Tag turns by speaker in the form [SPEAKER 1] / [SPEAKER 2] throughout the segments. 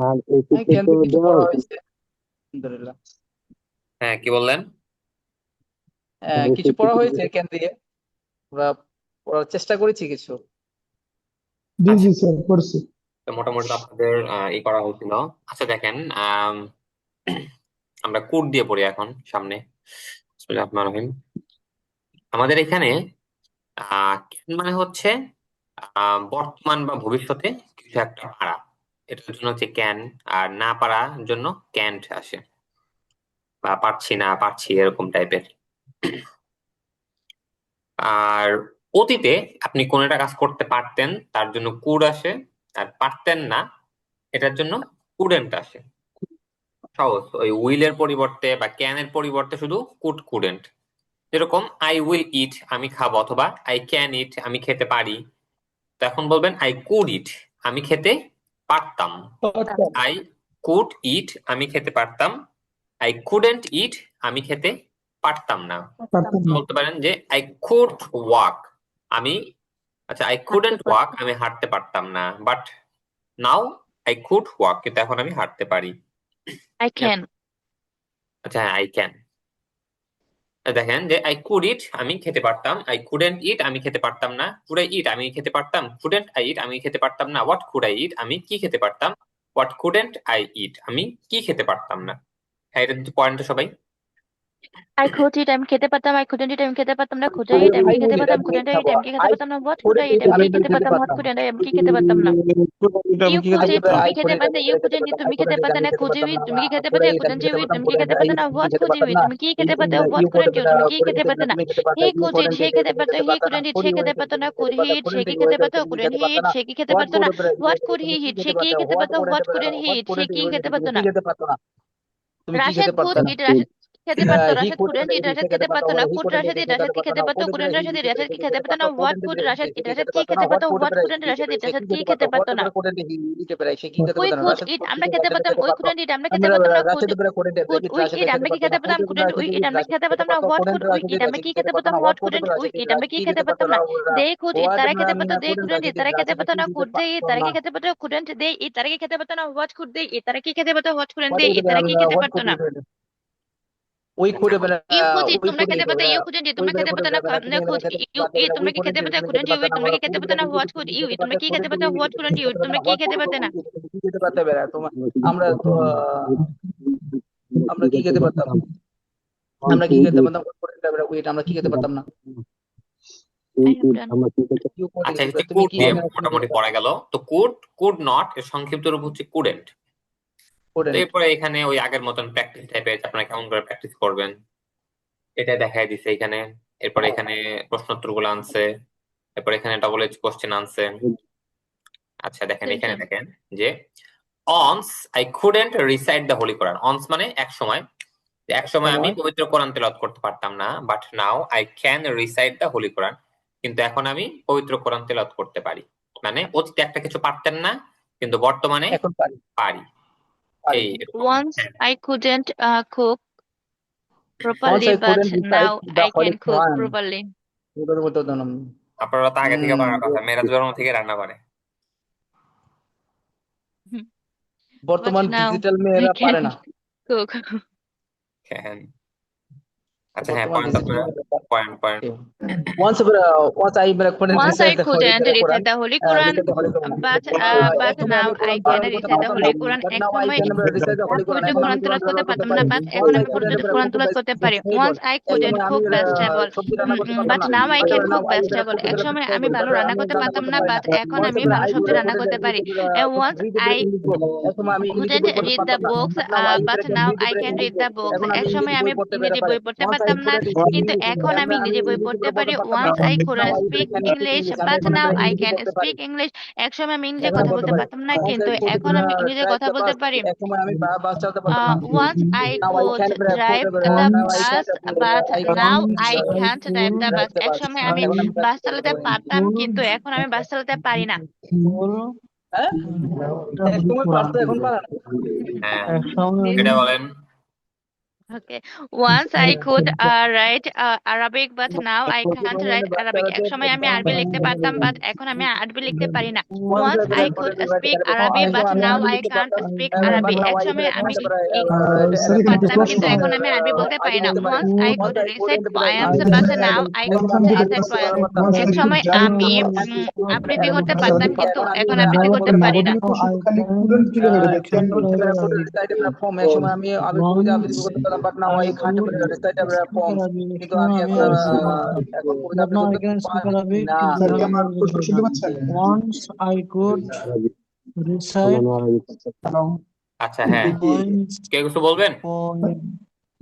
[SPEAKER 1] আর এই
[SPEAKER 2] হ্যাঁ,
[SPEAKER 1] ক্ষেত্রে
[SPEAKER 2] ক্যান
[SPEAKER 1] তো
[SPEAKER 2] দিয়ে কিছু
[SPEAKER 1] দেওয়া
[SPEAKER 2] পড়া
[SPEAKER 1] হয়েছে।
[SPEAKER 2] হয়েছে আলহামদুলিল্লাহ।
[SPEAKER 3] হ্যাঁ, কি বললেন?
[SPEAKER 1] এই
[SPEAKER 2] কিছু
[SPEAKER 1] ক্ষেত্রে
[SPEAKER 2] পড়া
[SPEAKER 1] তো
[SPEAKER 2] হয়েছে ক্যান দিয়ে, আমরা পড়ার চেষ্টা করেছি কিছু।
[SPEAKER 4] জি
[SPEAKER 3] আচ্ছা,
[SPEAKER 4] জি স্যার, পড়ছি।
[SPEAKER 3] তো মোটামুটি তো আপনাদের ই করা হয়েছিল। আচ্ছা দেখেন, আমরা কোড দিয়ে পড়ি এখন সামনে। বিসমিল্লাহির রহমানির রহিম। আমাদের এখানে ক্যান মানে হচ্ছে বর্তমান বা ভবিষ্যতে কিছু একটা পারা, এটার জন্য হচ্ছে ক্যান। আর না পারার জন্য ক্যান্ট আসে, বা পারছি না, পারছি, এরকম টাইপের। আর অতীতে আপনি কোন একটা কাজ করতে পারতেন, তার জন্য কুড আসে। আর পারতেন না, এটার জন্য কুডেন্ট আসে। সহজ, ওই উইলের পরিবর্তে বা ক্যানের পরিবর্তে শুধু কুডেন্ট। যেরকম আই উইল ইট, আমি খাবো, অথবা আই ক্যান ইট, আমি খেতে পারি। তো এখন বলবেন আই কুড ইট, আমি খেতে পারতাম। আই কুড ইট, আমি খেতে পারতাম। আই কুডেন্ট ইট, আমি খেতে পারতাম না।
[SPEAKER 4] পারতাম না।
[SPEAKER 3] বলতে পারেন যে আই কুড ওয়াক, আমি, আচ্ছা আই কুডেন্ট ওয়াক, আমি হাঁটতে পারতাম না, but now I could walk, কিন্তু এখন আমি হাঁটতে পারি।
[SPEAKER 5] I can.
[SPEAKER 3] আচ্ছা, হ্যাঁ, আই ক্যান। দেখেন যে আই কুড ইট, আমি খেতে পারতাম। আই কুডেন্ট ইট, আমি খেতে পারতাম না। কুড আই ইট, আমি খেতে পারতাম। কুডেন্ট আই ইট, আমি খেতে পারতাম না। হোয়াট কুড আই ইট, আমি কি খেতে পারতাম। হোয়াট কুডেন্ট আই ইট, আমি কি খেতে পারতাম না। হ্যাঁ, এটা কিন্তু পয়েন্ট সবাই।
[SPEAKER 5] I could eat, আমি খেতে পারতাম। I couldn't eat, আমি খেতে পারতাম না। Could I
[SPEAKER 2] আই
[SPEAKER 5] eat, আমি
[SPEAKER 2] আই
[SPEAKER 5] কি খেতে
[SPEAKER 2] উইল ইট,
[SPEAKER 5] পারতাম।
[SPEAKER 2] আমি
[SPEAKER 5] Couldn't I eat,
[SPEAKER 2] খাবো।
[SPEAKER 5] আমি কি খেতে
[SPEAKER 2] আই
[SPEAKER 5] পারতাম না। What could
[SPEAKER 2] could
[SPEAKER 5] I eat,
[SPEAKER 2] ইট,
[SPEAKER 5] আমি
[SPEAKER 2] আমি
[SPEAKER 5] কি খেতে
[SPEAKER 2] খেতে
[SPEAKER 5] পারতাম। What
[SPEAKER 2] পারতাম।
[SPEAKER 5] couldn't I, আমি কি খেতে পারতাম না। You
[SPEAKER 2] আমি কি
[SPEAKER 5] could
[SPEAKER 2] খেতে
[SPEAKER 5] eat,
[SPEAKER 2] পারতাম?
[SPEAKER 5] তুমি
[SPEAKER 2] আই
[SPEAKER 5] খেতে
[SPEAKER 2] কুড ইট,
[SPEAKER 5] পারতে।
[SPEAKER 2] আমি
[SPEAKER 5] You
[SPEAKER 2] খেতে
[SPEAKER 5] couldn't eat,
[SPEAKER 2] পারতাম। আই
[SPEAKER 5] তুমি
[SPEAKER 2] কুড
[SPEAKER 5] খেতে
[SPEAKER 2] ইট,
[SPEAKER 5] পারতে
[SPEAKER 2] আমি
[SPEAKER 5] না।
[SPEAKER 2] খেতে
[SPEAKER 5] Could you
[SPEAKER 2] পারতাম
[SPEAKER 5] eat,
[SPEAKER 2] না।
[SPEAKER 5] তুমি কি
[SPEAKER 2] আই
[SPEAKER 5] খেতে
[SPEAKER 2] কুড
[SPEAKER 5] পারতে।
[SPEAKER 2] ইট, আমি
[SPEAKER 5] Couldn't you
[SPEAKER 2] খেতে
[SPEAKER 5] eat,
[SPEAKER 2] পারতাম।
[SPEAKER 5] তুমি কি
[SPEAKER 2] কুডেন্ট
[SPEAKER 5] খেতে
[SPEAKER 2] ইট,
[SPEAKER 5] পারতে
[SPEAKER 2] আমি
[SPEAKER 5] না।
[SPEAKER 2] কি
[SPEAKER 5] What
[SPEAKER 2] খেতে
[SPEAKER 5] could you
[SPEAKER 2] পারতাম
[SPEAKER 5] eat,
[SPEAKER 2] না।
[SPEAKER 5] তুমি কি খেতে পারতে। What
[SPEAKER 2] you could
[SPEAKER 5] couldn't
[SPEAKER 2] eat,
[SPEAKER 5] you, তুমি কি
[SPEAKER 2] কুড ইট
[SPEAKER 5] খেতে
[SPEAKER 2] খেতে
[SPEAKER 5] পারতে
[SPEAKER 2] না,
[SPEAKER 5] না।
[SPEAKER 2] তুমি খেতে পারতা।
[SPEAKER 5] He
[SPEAKER 2] you
[SPEAKER 5] could eat,
[SPEAKER 2] couldn't
[SPEAKER 5] সে
[SPEAKER 2] ইট,
[SPEAKER 5] খেতে
[SPEAKER 2] তুমি
[SPEAKER 5] পারতো।
[SPEAKER 2] খেতে
[SPEAKER 5] He
[SPEAKER 2] পারতা না।
[SPEAKER 5] couldn't eat,
[SPEAKER 2] could
[SPEAKER 5] say
[SPEAKER 2] you
[SPEAKER 5] খেতে
[SPEAKER 2] ইট,
[SPEAKER 5] পারতো
[SPEAKER 2] তুমি
[SPEAKER 5] না।
[SPEAKER 2] খেতে
[SPEAKER 5] Could he
[SPEAKER 2] পারতা।
[SPEAKER 5] eat, সে
[SPEAKER 2] কুডন্ট
[SPEAKER 5] কি
[SPEAKER 2] ইউ
[SPEAKER 5] খেতে
[SPEAKER 2] ইট,
[SPEAKER 5] পারতো।
[SPEAKER 2] তুমি
[SPEAKER 5] Couldn't
[SPEAKER 2] খেতে
[SPEAKER 5] he
[SPEAKER 2] পারতা
[SPEAKER 5] eat,
[SPEAKER 2] না।
[SPEAKER 5] সে কি খেতে
[SPEAKER 2] হোয়াট
[SPEAKER 5] পারতো
[SPEAKER 2] কুড
[SPEAKER 5] না। What could he
[SPEAKER 2] তুমি কি
[SPEAKER 5] eat, সে
[SPEAKER 2] খেতে
[SPEAKER 5] কি
[SPEAKER 2] পারতা।
[SPEAKER 5] খেতে
[SPEAKER 2] হোয়াট
[SPEAKER 5] পারতো।
[SPEAKER 2] Could
[SPEAKER 5] What couldn't he eat, say
[SPEAKER 2] what
[SPEAKER 5] কি
[SPEAKER 2] কুডন্ট
[SPEAKER 5] খেতে পারতো
[SPEAKER 2] তুমি
[SPEAKER 5] না।
[SPEAKER 2] কি খেতে পারতা না। তুমি কি
[SPEAKER 5] রাশেদ
[SPEAKER 2] খেতে
[SPEAKER 5] কুড
[SPEAKER 2] পারতা না।
[SPEAKER 5] ইট, রাশেদ খেতে পারতো।
[SPEAKER 2] হি
[SPEAKER 5] রাশেদ
[SPEAKER 2] কুডন্ট
[SPEAKER 5] কুডেন্ট ইট,
[SPEAKER 2] হি
[SPEAKER 5] রাশেদ
[SPEAKER 2] সে খেতে
[SPEAKER 5] খেতে
[SPEAKER 2] পারতা।
[SPEAKER 5] পারতো না।
[SPEAKER 2] হি
[SPEAKER 5] কুড
[SPEAKER 2] কুডন্ট
[SPEAKER 5] রাশেদ
[SPEAKER 2] ইট,
[SPEAKER 5] ইট,
[SPEAKER 2] সে
[SPEAKER 5] রাশেদ
[SPEAKER 2] খেতে
[SPEAKER 5] কি
[SPEAKER 2] পারতা
[SPEAKER 5] খেতে
[SPEAKER 2] না।
[SPEAKER 5] পারতো।
[SPEAKER 2] কুডন্ট
[SPEAKER 5] কুডেন্ট
[SPEAKER 2] হি
[SPEAKER 5] রাশেদ ইট,
[SPEAKER 2] খেতে
[SPEAKER 5] রাশেদ কি
[SPEAKER 2] খেতে
[SPEAKER 5] খেতে পারতো
[SPEAKER 2] পারতা।
[SPEAKER 5] না। হোয়াট
[SPEAKER 2] কুডন্ট
[SPEAKER 5] কুড রাশেদ ইট,
[SPEAKER 2] সে
[SPEAKER 5] রাশেদ
[SPEAKER 2] খেতে
[SPEAKER 5] কি
[SPEAKER 2] পারতা না।
[SPEAKER 5] খেতে
[SPEAKER 2] হোয়াট
[SPEAKER 5] পারতো।
[SPEAKER 2] কুড
[SPEAKER 5] হোয়াট কুডেন্ট
[SPEAKER 2] হি
[SPEAKER 5] রাশেদ ইট,
[SPEAKER 2] সে কি
[SPEAKER 5] রাশেদ কি
[SPEAKER 2] খেতে
[SPEAKER 5] খেতে
[SPEAKER 2] পারতা। হোয়াট
[SPEAKER 5] পারতো না।
[SPEAKER 2] কুডন্ট হি খেতে পারে, সে কি খেতে
[SPEAKER 5] উই
[SPEAKER 2] পারতা না।
[SPEAKER 5] কুড
[SPEAKER 2] রাশেদ
[SPEAKER 5] ইট,
[SPEAKER 2] কুড
[SPEAKER 5] আমরা
[SPEAKER 2] হি
[SPEAKER 5] খেতে
[SPEAKER 2] রাশেদ
[SPEAKER 5] পারতাম।
[SPEAKER 2] খেতে
[SPEAKER 5] উই
[SPEAKER 2] পারতো।
[SPEAKER 5] কুডেন্ট ইট, আমরা খেতে
[SPEAKER 2] আমরা
[SPEAKER 5] পারতাম না। কুড
[SPEAKER 2] রাশেদ করে কুডন্ট
[SPEAKER 5] কুড
[SPEAKER 2] ইট,
[SPEAKER 5] উই
[SPEAKER 2] রাশেদ
[SPEAKER 5] ইট, আমরা
[SPEAKER 2] খেতে
[SPEAKER 5] কি
[SPEAKER 2] পারতো
[SPEAKER 5] খেতে
[SPEAKER 2] না। কুড
[SPEAKER 5] পারতাম। কুডেন্ট
[SPEAKER 2] রাশেদ
[SPEAKER 5] উই ইট,
[SPEAKER 2] ইট,
[SPEAKER 5] আমরা
[SPEAKER 2] রাশেদ
[SPEAKER 5] খেতে
[SPEAKER 2] খেতে
[SPEAKER 5] পারতাম না।
[SPEAKER 2] পারতো।
[SPEAKER 5] What
[SPEAKER 2] couldn't
[SPEAKER 5] could we eat, আমরা
[SPEAKER 2] রাশেদ
[SPEAKER 5] কি
[SPEAKER 2] খেতে
[SPEAKER 5] খেতে
[SPEAKER 2] পারতো
[SPEAKER 5] পারতাম।
[SPEAKER 2] না। What
[SPEAKER 5] what
[SPEAKER 2] could
[SPEAKER 5] couldn't we
[SPEAKER 2] রাশেদ
[SPEAKER 5] ইট, আমরা কি
[SPEAKER 2] কি
[SPEAKER 5] খেতে
[SPEAKER 2] খেতে পারতো
[SPEAKER 5] পারতাম
[SPEAKER 2] না।
[SPEAKER 5] না। দে কুড ইট,
[SPEAKER 2] হোয়াট
[SPEAKER 5] তারা খেতে পারতো। দে
[SPEAKER 2] কুডন্ট
[SPEAKER 5] কুডেন্ট ইট,
[SPEAKER 2] রাশেদ
[SPEAKER 5] তারা খেতে
[SPEAKER 2] রাশেদ
[SPEAKER 5] পারতো
[SPEAKER 2] কি
[SPEAKER 5] না।
[SPEAKER 2] খেতে
[SPEAKER 5] কুড দে ইট,
[SPEAKER 2] পারতো
[SPEAKER 5] তারা
[SPEAKER 2] না।
[SPEAKER 5] কি খেতে পারতো। কুডেন্ট দে ইট, তারা কি খেতে পারতো না। হোয়াট কুড দে ইট, তারা কি খেতে পারতো। What couldn't
[SPEAKER 2] what
[SPEAKER 5] they eat, তারা কি খেতে
[SPEAKER 2] হোয়াট
[SPEAKER 5] পারতো
[SPEAKER 2] কুড
[SPEAKER 5] না।
[SPEAKER 2] ইট, উই
[SPEAKER 3] আচ্ছা,
[SPEAKER 2] could
[SPEAKER 5] you could eat,
[SPEAKER 2] we
[SPEAKER 5] তোমরা
[SPEAKER 2] কুড
[SPEAKER 5] খেতে
[SPEAKER 2] ইট,
[SPEAKER 5] পারতো। ইউ কুডেন্ট ইট,
[SPEAKER 2] উই
[SPEAKER 5] তোমরা
[SPEAKER 2] কুড
[SPEAKER 5] খেতে পারতো না।
[SPEAKER 2] তুমি
[SPEAKER 5] কুড
[SPEAKER 2] খেতে
[SPEAKER 5] ইউ ইট,
[SPEAKER 2] পারতো না। উই
[SPEAKER 5] তোমরা কি
[SPEAKER 2] কুডন্ট
[SPEAKER 5] খেতে
[SPEAKER 2] ইট,
[SPEAKER 5] পারতো।
[SPEAKER 2] তুমি খেতে
[SPEAKER 5] কুডেন্ট ইউ
[SPEAKER 2] পারতো
[SPEAKER 5] ইট,
[SPEAKER 2] না।
[SPEAKER 5] তোমরা
[SPEAKER 2] হোয়াট
[SPEAKER 5] কি খেতে
[SPEAKER 2] কুড
[SPEAKER 5] পারতো না। হোয়াট কুড
[SPEAKER 2] তুমি
[SPEAKER 5] ইউ
[SPEAKER 2] খেতে
[SPEAKER 5] ইট,
[SPEAKER 2] পারতো।
[SPEAKER 5] তোমরা কি
[SPEAKER 2] কুড
[SPEAKER 5] খেতে পারতো।
[SPEAKER 2] উই
[SPEAKER 5] হোয়াট
[SPEAKER 2] তুমি
[SPEAKER 5] কুডেন্ট ইউ
[SPEAKER 2] খেতে
[SPEAKER 5] ইট,
[SPEAKER 2] পারতো
[SPEAKER 5] তোমরা
[SPEAKER 2] না।
[SPEAKER 5] কি
[SPEAKER 2] হোয়াট
[SPEAKER 5] খেতে
[SPEAKER 2] কুড
[SPEAKER 5] পারতো না।
[SPEAKER 2] তুমি খেতে পারতে পারে তোমার। আমরা তো আমরা কি খেতে পারতাম। আমরা কি খেতে পারতাম। উইট, আমরা কি খেতে পারতাম না।
[SPEAKER 5] I have done.
[SPEAKER 1] আমরা কি করতে
[SPEAKER 2] ইউ কুড
[SPEAKER 3] আচ্ছা,
[SPEAKER 2] ইট,
[SPEAKER 3] হচ্ছে
[SPEAKER 2] তুমি
[SPEAKER 3] কুড
[SPEAKER 2] কি
[SPEAKER 3] দিয়ে
[SPEAKER 2] খেতে
[SPEAKER 3] মোটামুটি পড়া গেল। তো কুড, কুড নট এর সংক্ষিপ্ত রূপ হচ্ছে কুডেন্ট। তো
[SPEAKER 2] কুডন্ট।
[SPEAKER 3] এরপরে এখানে ওই আগের মতন প্র্যাকটিস টাইপের, আপনারা কেমন করে প্র্যাকটিস করবেন এটা দেখাই দিছে এখানে। এরপরে এখানে প্রশ্নোত্তর গুলো আনছে। এরপর এখানে ডবল এজ কোশ্চেন আনছে। আচ্ছা দেখেন,
[SPEAKER 5] Same,
[SPEAKER 3] এখানে
[SPEAKER 5] same.
[SPEAKER 3] দেখেন যে once I couldn't recite the Holi Quran. Once মানে এক সময়, এক সময় আমি
[SPEAKER 2] সময়
[SPEAKER 3] পবিত্র কোরআন তেলাওয়াত করতে পারতাম না, but now I can recite the Holi Quran, কিন্তু এখন আমি পবিত্র কোরআন তেলাওয়াত করতে পারি। মানে অতীতে একটা কিছু পারতেন না, কিন্তু বর্তমানে
[SPEAKER 2] এখন পারি
[SPEAKER 3] পারি।
[SPEAKER 2] পারি।
[SPEAKER 3] এই এরকম।
[SPEAKER 5] Once
[SPEAKER 3] হ্যাঁ,
[SPEAKER 5] I couldn't cook
[SPEAKER 2] Once
[SPEAKER 5] properly,
[SPEAKER 2] I
[SPEAKER 5] but
[SPEAKER 2] couldn't recite
[SPEAKER 5] now
[SPEAKER 2] the
[SPEAKER 5] I
[SPEAKER 2] Holy
[SPEAKER 5] can cook
[SPEAKER 2] Quran.
[SPEAKER 5] properly.
[SPEAKER 2] ওটার মতো দাম।
[SPEAKER 3] আপনারা তো আগে থেকে পারার কথা, মেরাজ
[SPEAKER 1] পারি?
[SPEAKER 3] জন্ম থেকে রান্না করে।
[SPEAKER 5] But
[SPEAKER 2] বর্তমান
[SPEAKER 5] now
[SPEAKER 2] ডিজিটাল
[SPEAKER 5] I
[SPEAKER 2] মেয়েরা
[SPEAKER 5] can
[SPEAKER 2] পারে না।
[SPEAKER 5] cook.
[SPEAKER 3] হ্যাঁ, আচ্ছা, হ্যাঁ,
[SPEAKER 2] বর্তমান
[SPEAKER 3] পয়েন্ট
[SPEAKER 2] ডিজিটাল
[SPEAKER 3] আপনারা,
[SPEAKER 2] মেয়েরা পারে
[SPEAKER 3] পয়েন্ট পয়েন্ট।
[SPEAKER 2] না। Once I couldn't
[SPEAKER 5] Once I
[SPEAKER 2] recite the Holy
[SPEAKER 5] couldn't
[SPEAKER 2] Quran,
[SPEAKER 5] recite the Holy Quran,
[SPEAKER 2] recite the Holy Quran.
[SPEAKER 5] but
[SPEAKER 2] এক সময়
[SPEAKER 5] now
[SPEAKER 2] আমি
[SPEAKER 5] I
[SPEAKER 2] কোরআন
[SPEAKER 5] can
[SPEAKER 2] তেলাওয়াত করতে
[SPEAKER 5] recite the
[SPEAKER 2] পারতাম না,
[SPEAKER 5] Holy Quran.
[SPEAKER 2] but
[SPEAKER 5] এক
[SPEAKER 2] now I
[SPEAKER 5] সময়
[SPEAKER 2] can recite the Holy Quran.
[SPEAKER 5] পবিত্র
[SPEAKER 2] এখন আমি
[SPEAKER 5] কোরআন
[SPEAKER 2] কোরআন
[SPEAKER 5] তেলাওয়াত করতে
[SPEAKER 2] তেলাওয়াত করতে
[SPEAKER 5] পারতাম না,
[SPEAKER 2] পারি।
[SPEAKER 5] but এখন
[SPEAKER 2] Once I
[SPEAKER 5] আমি
[SPEAKER 2] couldn't
[SPEAKER 5] পবিত্র কোরআন
[SPEAKER 2] cook the
[SPEAKER 5] তেলাওয়াত করতে পারি.
[SPEAKER 2] vegetable.
[SPEAKER 5] Once I
[SPEAKER 2] এক
[SPEAKER 5] couldn't
[SPEAKER 2] সময় আমি
[SPEAKER 5] cook vegetable,
[SPEAKER 2] সবজি রান্না করতে পারতাম
[SPEAKER 5] but
[SPEAKER 2] না,
[SPEAKER 5] now I
[SPEAKER 2] but
[SPEAKER 5] can
[SPEAKER 2] now
[SPEAKER 5] cook
[SPEAKER 2] I
[SPEAKER 5] vegetable.
[SPEAKER 2] সবজি
[SPEAKER 5] এক
[SPEAKER 2] রান্না
[SPEAKER 5] সময়
[SPEAKER 2] করতে
[SPEAKER 5] আমি
[SPEAKER 2] পারি,
[SPEAKER 5] ভালো
[SPEAKER 2] but
[SPEAKER 5] রান্না
[SPEAKER 2] আমি
[SPEAKER 5] করতে
[SPEAKER 2] রান্না
[SPEAKER 5] পারতাম
[SPEAKER 2] করতে
[SPEAKER 5] না,
[SPEAKER 2] পারি না।
[SPEAKER 5] but এখন
[SPEAKER 2] Once
[SPEAKER 5] আমি ভালো সবজি রান্না করতে পারি. Once I
[SPEAKER 2] এক সময় আমি ইংলিশে
[SPEAKER 5] couldn't
[SPEAKER 2] বই পড়তে
[SPEAKER 5] read the
[SPEAKER 2] পারতাম না,
[SPEAKER 5] books,
[SPEAKER 2] but now I
[SPEAKER 5] but now I
[SPEAKER 2] read
[SPEAKER 5] can read
[SPEAKER 2] English.
[SPEAKER 5] the books.
[SPEAKER 2] এখন আমি
[SPEAKER 5] এক
[SPEAKER 2] ইংলিশ
[SPEAKER 5] সময় আমি
[SPEAKER 2] বই পড়তে
[SPEAKER 5] ইংরেজি
[SPEAKER 2] পারি।
[SPEAKER 5] বই পড়তে
[SPEAKER 2] Once I
[SPEAKER 5] পারতাম না,
[SPEAKER 2] couldn't
[SPEAKER 5] কিন্তু
[SPEAKER 2] English,
[SPEAKER 5] এখন আমি
[SPEAKER 2] আমি
[SPEAKER 5] ইংরেজি বই
[SPEAKER 2] ইংলিশ
[SPEAKER 5] পড়তে
[SPEAKER 2] বই পড়তে
[SPEAKER 5] পারি.
[SPEAKER 2] পারতাম না,
[SPEAKER 5] Once I
[SPEAKER 2] but now
[SPEAKER 5] couldn't
[SPEAKER 2] I
[SPEAKER 5] speak
[SPEAKER 2] can speak
[SPEAKER 5] English,
[SPEAKER 2] English. আমি
[SPEAKER 5] but
[SPEAKER 2] এখন
[SPEAKER 5] now I
[SPEAKER 2] ইংরেজি
[SPEAKER 5] can
[SPEAKER 2] পড়তে পারি,
[SPEAKER 5] speak English. এক সময় আমি ইংরেজি
[SPEAKER 2] এখন
[SPEAKER 5] কথা
[SPEAKER 2] পড়তে
[SPEAKER 5] বলতে
[SPEAKER 2] পারি।
[SPEAKER 5] পারতাম না,
[SPEAKER 2] Once I
[SPEAKER 5] কিন্তু
[SPEAKER 2] could
[SPEAKER 5] এখন আমি ইংরেজি
[SPEAKER 2] drive
[SPEAKER 5] কথা
[SPEAKER 2] the
[SPEAKER 5] বলতে
[SPEAKER 2] bus,
[SPEAKER 5] পারি.
[SPEAKER 2] এক সময় আমি বাস চালাতে পারতাম না।
[SPEAKER 5] Once I
[SPEAKER 2] Now I
[SPEAKER 5] could
[SPEAKER 2] can
[SPEAKER 5] drive the bus, but
[SPEAKER 2] I
[SPEAKER 5] now
[SPEAKER 2] can
[SPEAKER 5] I can't drive the bus.
[SPEAKER 2] drive the
[SPEAKER 5] এক
[SPEAKER 2] bus.
[SPEAKER 5] সময় আমি
[SPEAKER 2] এখন আমি বাস
[SPEAKER 5] বাস
[SPEAKER 2] চালাতে
[SPEAKER 5] চালাতে
[SPEAKER 2] পারি।
[SPEAKER 5] পারতাম, কিন্তু এখন আমি বাস চালাতে পারি না.
[SPEAKER 2] হ্যাঁ, এক সময় পারতো, এখন পারে না।
[SPEAKER 3] হ্যাঁ,
[SPEAKER 5] This
[SPEAKER 3] এটা বলেন।
[SPEAKER 5] Okay. Once I could write Arabic, but now I can't write Arabic. এক সময় আমি আরবি লিখতে পারতাম, but এখন আমি আরবি লিখতে পারি না। Once I could speak Arabic, but now I can't speak Arabic. এক সময় আমি
[SPEAKER 4] স্যার এখানে একটা
[SPEAKER 5] পারতাম,
[SPEAKER 4] প্রশ্ন
[SPEAKER 5] কিন্তু এখন আমি আরবি বলতে পারি না। Once I could recite poems, but now I can't recite poems. এক সময় আমি আবৃত্তি করতে পারতাম, কিন্তু এখন আবৃত্তি করতে পারি না।
[SPEAKER 4] খালি কুডেন্ট কিভাবে এটা ক্যান নট
[SPEAKER 2] ফর্ম এক সময় আমি কবিতা আবৃত্তি করতে পারতাম, but now I can't recite form, কিন্তু আমি এখন এখন কবিতা আবৃত্তি করতে পারি না।
[SPEAKER 4] স্যার কি আমার প্রশ্ন শুনতে পাচ্ছেন?
[SPEAKER 6] Once I could recite
[SPEAKER 3] আচ্ছা, হ্যাঁ,
[SPEAKER 6] poems
[SPEAKER 3] কে কিছু বলবেন?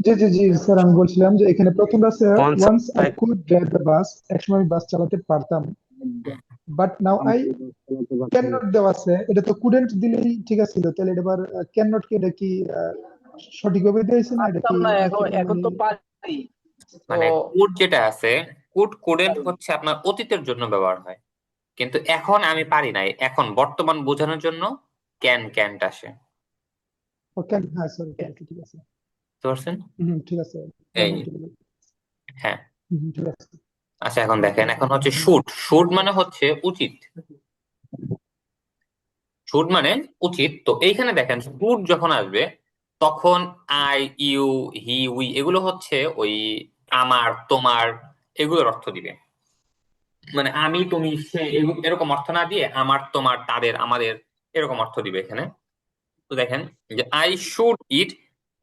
[SPEAKER 4] জি জি জি স্যার, আমি বলছিলাম যে এখানে প্রথমটা আছে
[SPEAKER 7] Once
[SPEAKER 4] once I
[SPEAKER 7] I-
[SPEAKER 4] could drive the bus, একসময় আমি বাস চালাতে পারতাম, but now I can not দেওয়া আছে, এটা তো কুডেন্ট দিলেই ঠিক আছিল, তাহলে এটা আবার ক্যান নট কে এটা কি সঠিকভাবে দিয়েছে না, এটা
[SPEAKER 2] পারতাম
[SPEAKER 4] কি
[SPEAKER 2] না, এখন তো পারি।
[SPEAKER 3] মানে
[SPEAKER 2] তো
[SPEAKER 3] কুড যেটা আছে, কুডেন্ট হচ্ছে আপনার অতীতের জন্য ব্যবহার হয়, কিন্তু এখন আমি পারি নাই, এখন বর্তমান বোঝানোর জন্য ক্যান্ট আসে।
[SPEAKER 4] ও ক্যান, হ্যাঁ সরি ঠিক আছে,
[SPEAKER 3] বুঝতে পারছেন?
[SPEAKER 4] ঠিক আছে,
[SPEAKER 3] এই, হ্যাঁ,
[SPEAKER 4] ঠিক আছে।
[SPEAKER 3] আচ্ছা, এখন দেখেন, এখন হচ্ছে শুড মানে হচ্ছে উচিত, শুড মানে উচিত। তো এইখানে দেখেন, শুড যখন আসবে তখন আই, ইউ, হি, উই এগুলো হচ্ছে ওই আমার, তোমার এগুলোর অর্থ দিবে। মানে আমি, তুমি, সে এরকম অর্থ না দিয়ে আমার, তোমার, তাদের, আমাদের এরকম অর্থ দিবে এখানে। তো দেখেন যে আই শুড ইট,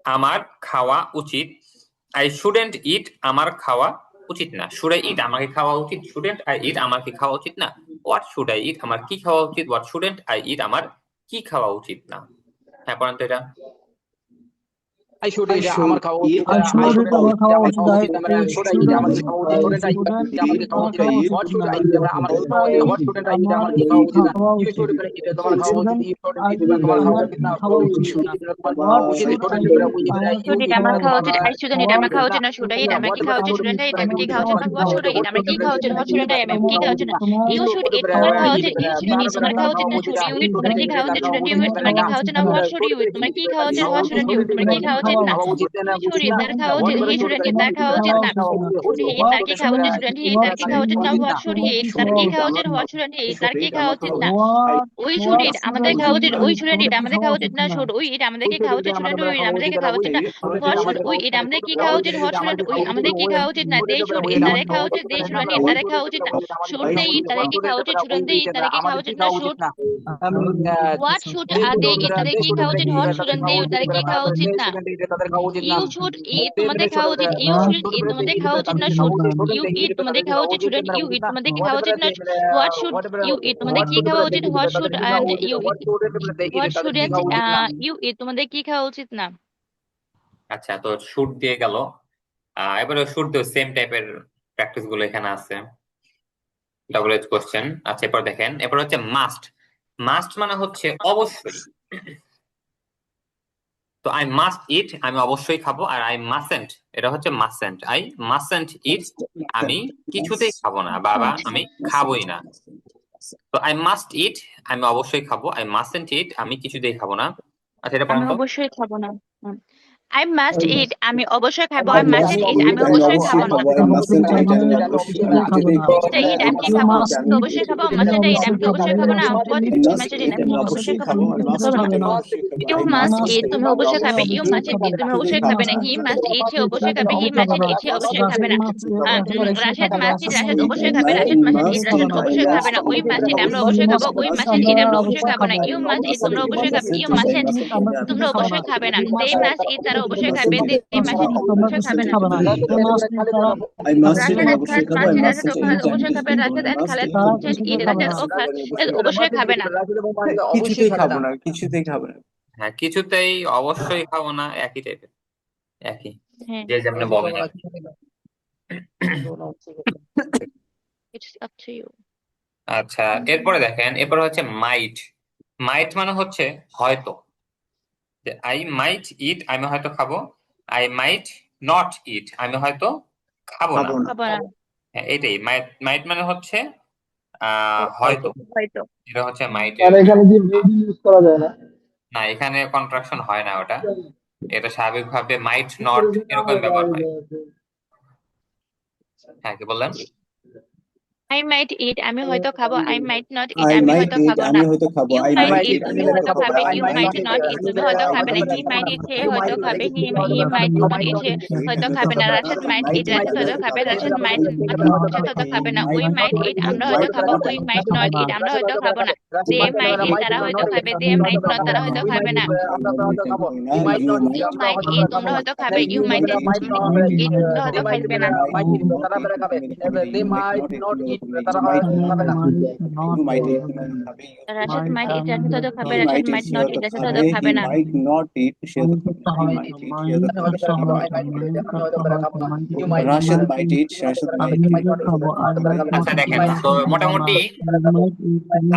[SPEAKER 3] আমার খাওয়া উচিত। আই শুডেন্ট ইট, আমার খাওয়া উচিত না। শুড আই ইট, আমাকে খাওয়া উচিত। শুডেন্ট আই ইট, আমার কি খাওয়া উচিত না। হোয়াট শুড আই ইট, আমার কি খাওয়া উচিত। হোয়াট শুডেন্ট আই ইট, আমার কি খাওয়া উচিত না। হ্যাঁ, পড়েন তো এটা।
[SPEAKER 2] আই শুড এটা আমার খাওয়া উচিত,
[SPEAKER 6] I should
[SPEAKER 2] আই শুড
[SPEAKER 6] এটা আমার খাওয়া উচিত, I
[SPEAKER 2] শুড আই এটা আমার কি খাওয়া উচিত, শুডেন্ট আই এটা আমার কি খাওয়া উচিত, হোয়াট শুড আই এটা আমার কি খাওয়া উচিত, হোয়াট শুডেন্ট আই এটা আমার কি খাওয়া উচিত না। ইউ শুড এটা তোমার খাওয়া উচিত, ইউ শুড এটা তোমার খাওয়া উচিত না।
[SPEAKER 6] খাওয়া উচিত না। What should I eat?
[SPEAKER 5] Should eat আমার খাওয়া উচিত, আই শুডন্ট ইট আমার খাওয়া উচিত না। শুড আই ইট আমার কি খাওয়া উচিত, শুডন্ট আই ইট আমি কি খাওয়া উচিত না। হোয়াট শুড আই ইট আমার কি খাওয়া উচিত, হোয়াট শুডন্ট আই আমি কি খাওয়া উচিত না। ইউ শুড ইট তোমার খাওয়া উচিত, ইউ শুড ইট তোমার খাওয়া উচিত না। শুড ইউ ইট তোমার কি খাওয়া উচিত, শুডন্ট ইউ ইট তোমার কি খাওয়া উচিত না। হোয়াট শুড ইউ ইট তোমার কি খাওয়া উচিত, হোয়াট শুডন্ট ইউ ইট তোমার কি খাওয়া উচিত না। শুড ইট তার খাওয়া উচিত, হি শুডন্ট ইট তার খাওয়া উচিত না। শুড হি ইট তার কি খাওয়া উচিত, শুডন্ট হি ইট তার কি খাওয়া উচিত না। হোয়াট শুড হি ইট তার কি খাওয়া উচিত, হোয়াট শুডন্ট হি ইট তার কি খাওয়া উচিত না। উই শুড ইট আমাদের খাওয়া উচিত, উই শুডন্ট ইট আমাদের খাওয়া উচিত না। শুড উই ইট আমাদেরকে খাওয়া উচিত, শুডন্ট উই ইট আমাদেরকে খাওয়া উচিত না। হোয়াট শুড উই ইট আমাদের কি খাওয়া উচিত, হোয়াট শুডন্ট উই আমাদের কি খাওয়া উচিত না। দে শুড ইট তাদের খাওয়া উচিত, দে শুডন্ট ইট তাদের খাওয়া উচিত না। শুড দে ইট তাদের কি খাওয়া উচিত, শুডন্ট দে ইট তাদের কি খাওয়া উচিত না। শুড হোয়াট শুড দে ইট তাদের কি খাওয়া উচিত, হোয়াট শুডন্ট দে ইট তাদের কি খাওয়া উচিত না। ইউ শুড ইট তোমাদের খাওয়া উচিত, ইউ শুড ইট তোমাদের খাওয়া উচিত না। শুড ইউ ইট তোমাদের খাওয়া উচিত, শুডন্ট ইউ ইট তোমাদের কি খাওয়া উচিত না। হোয়াট শুড ইউ ইট তোমাদের কি খাওয়া উচিত, what should and you eat what shouldn't you eat তোমাদের কি খাওয়া উচিত না।
[SPEAKER 3] আচ্ছা, তো শুড দিয়ে গেল। এবারে শুড দিয়ে সেম টাইপের প্র্যাকটিস গুলো এখানে আছে, ডাবল এজ কোশ্চেন। আচ্ছা, এরপর দেখেন, এরপর হচ্ছে মাস্ট। মাস্ট মানে হচ্ছে অবশ্যই। তো আই মাস্ট ইট, আমি অবশ্যই খাবো। আর আই মাসেন্ট, এটা হচ্ছে মাসেন্ট। আই মাসেন্ট ইট, আমি কিছুতেই খাবো না, বাবা আমি খাবোই না। তো আই মাস্ট ইট, আমি অবশ্যই খাবো। আই মাসেন্ট ইট, আমি কিছুতেই খাবো না। আচ্ছা, এটা
[SPEAKER 5] আমি
[SPEAKER 3] পড়েন তো।
[SPEAKER 5] অবশ্যই খাবো না। আই মাস্ট ইট আমি অবশ্যই খাবো, আই মাস্ট ইট আমি অবশ্যই খাবো না। মাস্ট ইট আমি কি খাবো, আমি কি অবশ্যই খাবো, মাস্ট ইট আমি কি অবশ্যই খাবো না। হোয়াট মাস্ট ইট আমি কি অবশ্যই খাবো না। ইউ মাস্ট ইট তুমি অবশ্যই খাবে, ইউ মাস্ট ইট তুমি অবশ্যই খাবে না। হি মাস্ট ইট সে অবশ্যই খাবে, হি মাস্ট ইট সে অবশ্যই খাবে না। রাশেদ মাস্ট ইট রাশেদ অবশ্যই খাবে, রাশেদ মাস্ট ইট রাশেদ অবশ্যই খাবে না। উই মাস্ট ইট আমরা অবশ্যই খাবো, উই মাস্ট ইট আমরা অবশ্যই খাবো না। ইউ মাস্ট ইট তোমরা অবশ্যই খাবে, ইউ মাস্ট ইট তোমরা অবশ্যই খাবে না। দে মাস্ট ইট তারা অবশ্যই খাবে, দে মাস্ট ইট অবশ্যই খাবে না।
[SPEAKER 7] I must
[SPEAKER 5] Rashed
[SPEAKER 7] eat
[SPEAKER 5] and
[SPEAKER 7] অবশ্যই খাবো, I
[SPEAKER 5] Khaled
[SPEAKER 7] must
[SPEAKER 5] Rashed O Khaled
[SPEAKER 7] eat
[SPEAKER 5] অবশ্যই খাবে, Rashed and Khaled should eat, Rashed ও খালেদ অবশ্যই খাবে না।
[SPEAKER 7] কিছুতেই খাবো না, কিছুতেই খাবো না।
[SPEAKER 3] হ্যাঁ, কিছুতেই, অবশ্যই খাবো না, একই টাইপের, একই,
[SPEAKER 5] হ্যাঁ,
[SPEAKER 3] যে যেমন বলেন আর কি।
[SPEAKER 5] it's up to you.
[SPEAKER 3] আচ্ছা, এরপরে দেখেন, এরপরে হচ্ছে মাইট। মাইট মানে হচ্ছে হয়তো। আই মাইট ইট, আমি হয়তো খাবো। আই মাইট নট ইট, আমি হয়তো খাবো না।
[SPEAKER 5] খাবো না,
[SPEAKER 3] হ্যাঁ, এটাই মাইট। মাইট মানে হচ্ছে হয়তো,
[SPEAKER 5] হয়তো।
[SPEAKER 3] এটা হচ্ছে মাইট।
[SPEAKER 4] আর এখানে কি মেবি ইউজ করা যায় না?
[SPEAKER 3] না, এখানে কন্ট্রাকশন হয় না ওটা। এটা স্বাভাবিকভাবে মাইট নট এরকম ব্যবহার হয়। হ্যাঁ, কি বললেন?
[SPEAKER 5] I might eat, আমি হয়তো খাবো। I might not eat,
[SPEAKER 7] I
[SPEAKER 5] আমি
[SPEAKER 7] might
[SPEAKER 5] হয়তো
[SPEAKER 7] eat,
[SPEAKER 5] খাবো
[SPEAKER 7] আমি
[SPEAKER 5] না।
[SPEAKER 7] হয়তো খাবো।
[SPEAKER 5] You
[SPEAKER 7] I
[SPEAKER 5] might
[SPEAKER 7] might
[SPEAKER 5] eat,
[SPEAKER 7] eat,
[SPEAKER 5] তুমি
[SPEAKER 7] আমি
[SPEAKER 5] হয়তো
[SPEAKER 7] হয়তো খাবো।
[SPEAKER 5] খাবে।
[SPEAKER 7] I
[SPEAKER 5] You
[SPEAKER 7] might
[SPEAKER 5] might
[SPEAKER 7] eat,
[SPEAKER 5] not eat,
[SPEAKER 7] আমি
[SPEAKER 5] তুমি
[SPEAKER 7] হয়তো
[SPEAKER 5] হয়তো
[SPEAKER 7] খাবো
[SPEAKER 5] খাবে
[SPEAKER 7] না।
[SPEAKER 5] না। He might eat, সে হয়তো খাবে। He might not eat, সে হয়তো খাবে না। রাশেদ might eat, রাশেদ হয়তো খাবে। Rashed might not eat, Rashed হয়তো খাবে না। We might eat, আমরা হয়তো খাবো। We might not eat, আমরা হয়তো খাবো না। They might eat, তারা হয়তো খাবে। They might not, তারা হয়তো খাবে না।
[SPEAKER 7] You might
[SPEAKER 5] You might eat, তোমরা হয়তো খাবে। You might eat, তোমরা হয়তো খাইবে না।
[SPEAKER 7] they might not eat, you might you might eat, খাবে।
[SPEAKER 5] রাশেদ might eat, রাশেদ হয়তো খাবে।
[SPEAKER 7] He
[SPEAKER 5] Rashed
[SPEAKER 7] might eat,
[SPEAKER 5] might
[SPEAKER 7] say
[SPEAKER 5] not
[SPEAKER 7] হয়তো
[SPEAKER 5] eat, রাশেদ
[SPEAKER 7] খাবে।
[SPEAKER 5] হয়তো
[SPEAKER 7] He
[SPEAKER 5] খাবে না।
[SPEAKER 7] might not eat, সে হয়তো খাবে না। He might eat, সে হয়তো খাবে না। Rashed might eat, Rashed might eat।
[SPEAKER 3] আচ্ছা দেখেন, তো মোটামুটি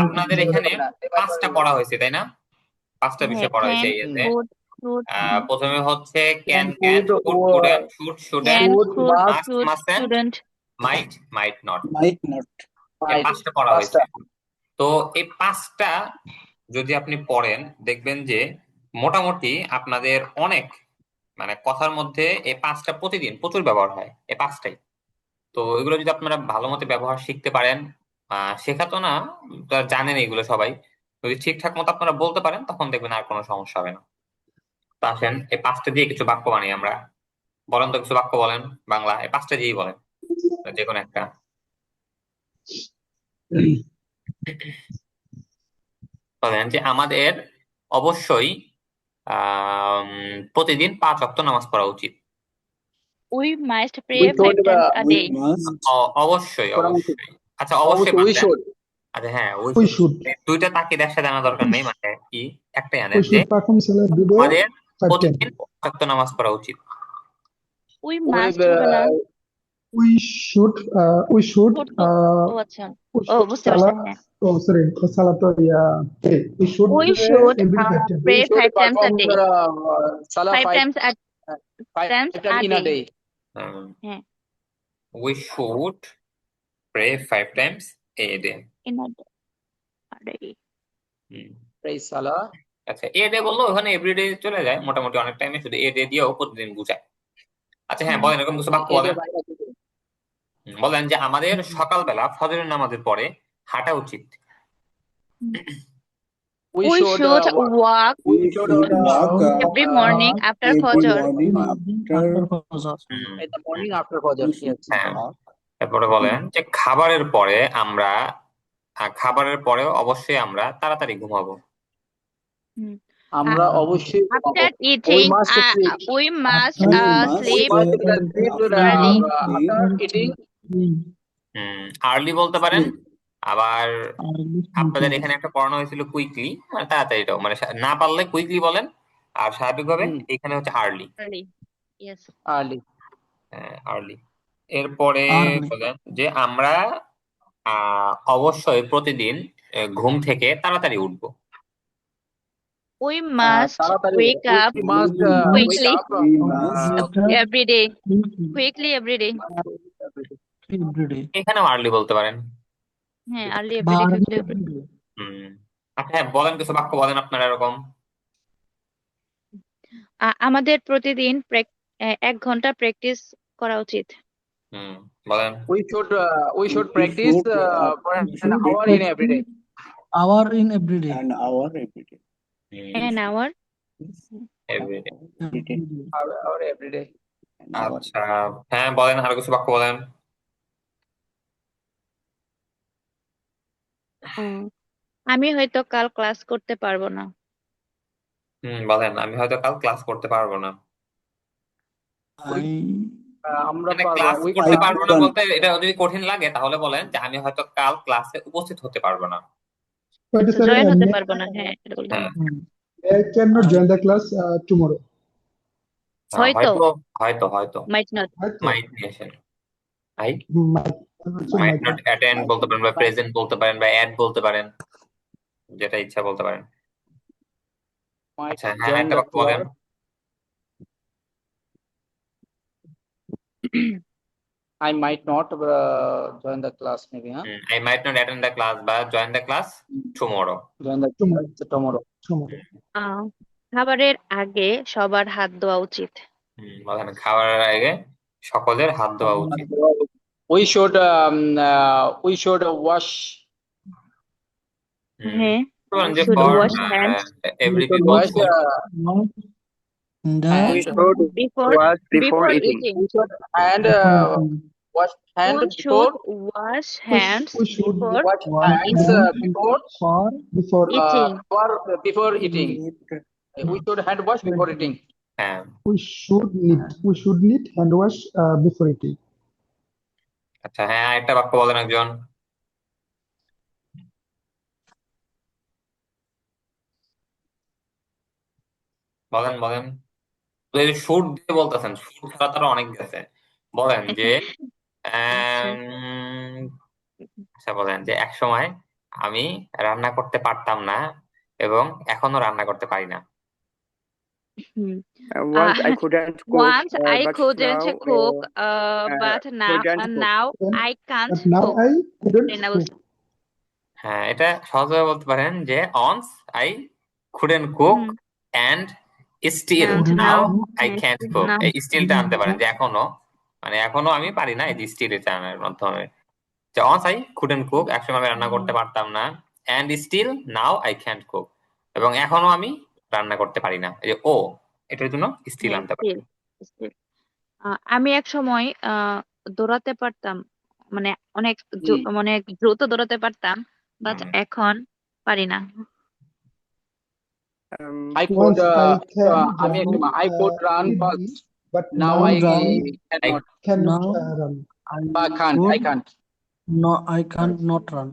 [SPEAKER 3] আপনাদের এখানে 5টা পড়া হয়েছে, তাই না? 5টা বিষয় পড়া হয়েছে এই এতে।
[SPEAKER 5] Food, fruit,
[SPEAKER 3] প্রথমে হচ্ছে can could, couldn't, should shouldn't,
[SPEAKER 5] can, fruit,
[SPEAKER 3] must
[SPEAKER 5] should,
[SPEAKER 3] mustn't,
[SPEAKER 5] shouldn't.
[SPEAKER 3] Might might not.
[SPEAKER 7] might not
[SPEAKER 3] এই 5টা পড়া হয়েছে। তো এই 5টা যদি আপনি পড়েন, দেখবেন যে মোটামুটি আপনাদের অনেক মানে কথার মধ্যে এই 5টা প্রতিদিন প্রচুর ব্যবহার হয়, এই 5টাই। তো এগুলো যদি আপনারা ভালো মতো ব্যবহার শিখতে পারেন, শেখা তো না, তো জানেন এগুলো সবাই, যদি ঠিকঠাক মতো আপনারা বলতে পারেন, তখন দেখবেন আর কোনো সমস্যা হবে না। তো আসেন এই 5টা দিয়ে কিছু বাক্য বানাই আমরা। বলেন তো, কিছু বাক্য বলেন বাংলা, এই 5টা দিয়েই বলেন, যে কোনো একটা। বলেন যে আমাদের অবশ্যই প্রতিদিন 5 ওয়াক্ত নামাজ পড়া উচিত।
[SPEAKER 5] We must pray 5 times a
[SPEAKER 7] we
[SPEAKER 5] day.
[SPEAKER 7] must
[SPEAKER 3] অবশ্যই অবশ্যই। আচ্ছা, অবশ্যই বাদ দেন। আচ্ছা হ্যাঁ,
[SPEAKER 4] We should.
[SPEAKER 3] দুইটা তাকিদ একসাথে জানা দরকার নেই, মানে কি একটাই
[SPEAKER 4] We
[SPEAKER 3] আনেন, যে
[SPEAKER 4] should perform salat video
[SPEAKER 3] আমাদের
[SPEAKER 4] 5
[SPEAKER 3] প্রতিদিন
[SPEAKER 4] times.
[SPEAKER 3] 5 ওয়াক্ত নামাজ পড়া উচিত।
[SPEAKER 5] We must হবে না।
[SPEAKER 4] We should
[SPEAKER 5] Should তো ও আচ্ছা,
[SPEAKER 4] we
[SPEAKER 5] ও
[SPEAKER 4] should
[SPEAKER 5] বুঝতে পারছি।
[SPEAKER 4] salat.
[SPEAKER 5] হ্যাঁ,
[SPEAKER 4] Oh, sorry. Salat pray. We should
[SPEAKER 5] we
[SPEAKER 4] pray
[SPEAKER 5] should
[SPEAKER 4] every 5 times.
[SPEAKER 5] pray 5 times a day. 5 times a day. হ্যাঁ,
[SPEAKER 3] We should pray 5 times a day.
[SPEAKER 5] in a day.
[SPEAKER 3] আচ্ছা, a day বললো ওখানে everyday চলে যায়, মোটামুটি অনেক টাইমে শুধু এ ডে দিয়েও প্রতিদিন বুঝায়। আচ্ছা হ্যাঁ, বলেন এরকম কিছু বাক্য বলেন। বলেন যে আমাদের সকালবেলা ফজরের নামাজের পরে হাঁটা উচিত।
[SPEAKER 5] We should walk every morning after Fajr.
[SPEAKER 3] হ্যাঁ, তারপরে বলেন যে খাবারের পরে আমরা খাবারের পরেও অবশ্যই আমরা তাড়াতাড়ি ঘুমাবো।
[SPEAKER 2] আমরা অবশ্যই
[SPEAKER 5] After eating, we must sleep early.
[SPEAKER 3] Early বলতে পারেন, আবার আপনাদের এখানে একটা পড়ানো হয়েছিল কুইকলি, মানে তাড়াতাড়িটাও, মানে না পারলে কুইকলি বলেন, আর স্বাভাবিকভাবে এখানে হচ্ছে আর্লি।
[SPEAKER 5] Early. Yes.
[SPEAKER 3] আর্লি। এরপরে বলেন যে আমরা অবশ্যই প্রতিদিন ঘুম থেকে তাড়াতাড়ি উঠবো।
[SPEAKER 5] We must wake up quickly every day. Quickly every day.
[SPEAKER 3] এখানেও আর্লি বলতে পারেন।
[SPEAKER 5] হ্যাঁ, early every day, quickly every day.
[SPEAKER 3] আচ্ছা হ্যাঁ, বলেন কিছু বাক্য বলেন আপনারা এরকম।
[SPEAKER 5] আমাদের প্রতিদিন 1 ঘন্টা প্র্যাকটিস করা উচিত।
[SPEAKER 3] বলেন।
[SPEAKER 2] We should practice for an hour in every day.
[SPEAKER 6] Hour in every day.
[SPEAKER 7] an hour every day.
[SPEAKER 5] An hour
[SPEAKER 3] every day.
[SPEAKER 2] Hour every day.
[SPEAKER 3] আচ্ছা হ্যাঁ, বলেন আরো কিছু বাক্য বলেন।
[SPEAKER 5] আমি হয়তো কাল ক্লাস করতে পারবো না।
[SPEAKER 3] বলেন আমি হয়তো কাল ক্লাস করতে পারবো না।
[SPEAKER 2] আমরা
[SPEAKER 3] ক্লাস করতে পারবো না বলতে, এটা যদি কঠিন লাগে তাহলে বলেন যে আমি হয়তো কাল ক্লাসে উপস্থিত হতে পারবো না,
[SPEAKER 5] জয়েন হতে পারবো না। হ্যাঁ, এটা বলতে হবে।
[SPEAKER 4] I cannot join the class tomorrow.
[SPEAKER 5] হয়তো
[SPEAKER 3] হয়তো
[SPEAKER 5] might not.
[SPEAKER 3] might নিয়েছেন। might not attend বলতে পারেন, বা প্রেজেন্ট বলতে পারেন, বা অ্যাড বলতে পারেন, যেটা ইচ্ছা বলতে পারেন। আচ্ছা হ্যাঁ, একটা বাক্য বলেন।
[SPEAKER 2] I might not join the class maybe, huh?
[SPEAKER 3] I might not attend the class বা join the class tomorrow.
[SPEAKER 2] Join the tomorrow.
[SPEAKER 5] খাবারের আগে সবার হাত ধোয়া উচিত।
[SPEAKER 3] বলেন খাবারের আগে সকলের হাত ধোয়া উচিত।
[SPEAKER 1] we should wash
[SPEAKER 5] হ্যাঁ,
[SPEAKER 3] বলেন
[SPEAKER 5] we
[SPEAKER 3] যে
[SPEAKER 5] should
[SPEAKER 3] for
[SPEAKER 5] wash hands
[SPEAKER 3] every
[SPEAKER 1] should
[SPEAKER 3] people
[SPEAKER 1] wash
[SPEAKER 6] Not in the
[SPEAKER 1] hand
[SPEAKER 5] before
[SPEAKER 7] before eating.
[SPEAKER 5] eating.
[SPEAKER 1] we should hand wash hand
[SPEAKER 5] We
[SPEAKER 1] before
[SPEAKER 5] should wash
[SPEAKER 4] We,
[SPEAKER 5] hands
[SPEAKER 4] we should
[SPEAKER 5] before
[SPEAKER 1] wash
[SPEAKER 6] one
[SPEAKER 1] hands
[SPEAKER 6] hand
[SPEAKER 1] before
[SPEAKER 6] for
[SPEAKER 4] before
[SPEAKER 5] eating.
[SPEAKER 1] before eating. We should hand wash before eating.
[SPEAKER 3] হ্যাঁ
[SPEAKER 4] we should need hand wash before eating.
[SPEAKER 3] আচ্ছা, হ্যাঁ একটা বাক্য বলেন একজন। বলেন বলেন, তো এই শুট দিয়ে বলতেছেন, শুট ছাড়া তারা অনেক গেছে। বলেন যে
[SPEAKER 5] আচ্ছা।
[SPEAKER 3] আচ্ছা বলেন যে এক সময় আমি রান্না করতে পারতাম না এবং এখনো রান্না করতে পারি না।
[SPEAKER 5] হুম।
[SPEAKER 7] Once I couldn't cook,
[SPEAKER 5] Once I
[SPEAKER 7] but
[SPEAKER 5] couldn't
[SPEAKER 7] now
[SPEAKER 5] cook, but
[SPEAKER 7] couldn't cook.
[SPEAKER 5] now I can't
[SPEAKER 4] But now
[SPEAKER 5] cook.
[SPEAKER 4] I couldn't
[SPEAKER 5] Then I
[SPEAKER 4] cook.
[SPEAKER 5] will-
[SPEAKER 3] হ্যাঁ, এটা সহজভাবে বলতে পারেন যে once I couldn't cook
[SPEAKER 5] hmm,
[SPEAKER 3] and still
[SPEAKER 5] and
[SPEAKER 3] now
[SPEAKER 5] now
[SPEAKER 3] I can't cook।
[SPEAKER 5] now
[SPEAKER 3] এই স্টিলটা আনতে পারেন যে এখনো, মানে এখনো আমি পারি না, এই যে স্টিল এটা আনার মাধ্যমে যে once I couldn't cook, একসময় আমি রান্না করতে পারতাম না, and still now I can't cook, এবং এখনো আমি রান্না করতে পারি না, এই যে ও এটার জন্য স্টিল
[SPEAKER 5] হ্যাঁ,
[SPEAKER 3] আনতে পারি।
[SPEAKER 5] still. আমি এক সময় দৌড়াতে পারতাম, মানে অনেক অনেক দ্রুত দৌড়াতে পারতাম, বাট
[SPEAKER 3] হুম।
[SPEAKER 5] এখন পারি না।
[SPEAKER 1] I
[SPEAKER 4] Once
[SPEAKER 1] could
[SPEAKER 4] I can
[SPEAKER 1] আমি
[SPEAKER 4] run
[SPEAKER 1] একটু I could run
[SPEAKER 4] easily,
[SPEAKER 1] fast.
[SPEAKER 4] but
[SPEAKER 1] Now
[SPEAKER 4] now
[SPEAKER 1] I
[SPEAKER 6] run.
[SPEAKER 1] cannot.
[SPEAKER 4] cannot
[SPEAKER 6] Now
[SPEAKER 4] run.
[SPEAKER 1] I can't. I
[SPEAKER 6] could
[SPEAKER 1] can't.
[SPEAKER 6] no, I can't not run.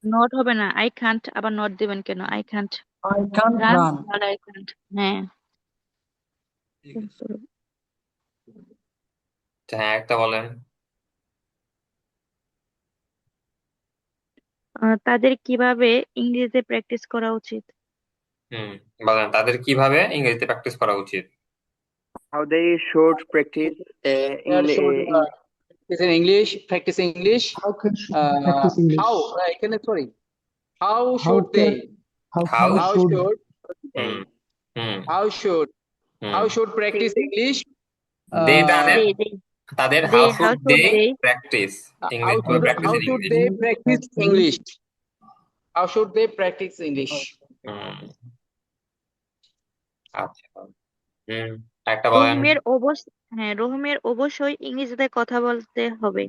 [SPEAKER 5] Not হবে না, I can't আবার not দিবেন কেন? I can't
[SPEAKER 6] I can't
[SPEAKER 5] run,
[SPEAKER 6] run.
[SPEAKER 5] আর I can't. হ্যাঁ,
[SPEAKER 3] হ্যাঁ একটা বলেন।
[SPEAKER 5] তাদের কিভাবে ইংরেজিতে প্র্যাকটিস করা উচিত?
[SPEAKER 3] বলেন তাদের কিভাবে ইংরেজিতে প্র্যাকটিস করা উচিত।
[SPEAKER 7] How they should practice
[SPEAKER 1] There should is in English. Practice English.
[SPEAKER 4] How can practice English?
[SPEAKER 1] How? Sorry. How
[SPEAKER 4] How
[SPEAKER 1] should they?
[SPEAKER 4] How
[SPEAKER 3] How
[SPEAKER 4] should
[SPEAKER 3] hmm hmm
[SPEAKER 1] How should?
[SPEAKER 3] Hmm
[SPEAKER 1] How should practice English?
[SPEAKER 3] দে জানেন
[SPEAKER 5] They, they,
[SPEAKER 3] তাদের
[SPEAKER 5] they,
[SPEAKER 3] how
[SPEAKER 5] how
[SPEAKER 3] should
[SPEAKER 5] should
[SPEAKER 3] they
[SPEAKER 5] they?
[SPEAKER 3] Practice
[SPEAKER 1] How
[SPEAKER 3] English
[SPEAKER 1] should
[SPEAKER 3] practice
[SPEAKER 1] how
[SPEAKER 3] in
[SPEAKER 1] should
[SPEAKER 3] English.
[SPEAKER 1] they practice English? How should they practice English?
[SPEAKER 3] আচ্ছা একটা বলেন।
[SPEAKER 5] রহিমের অবশ্যই ইংরেজিতে কথা বলতে হবে।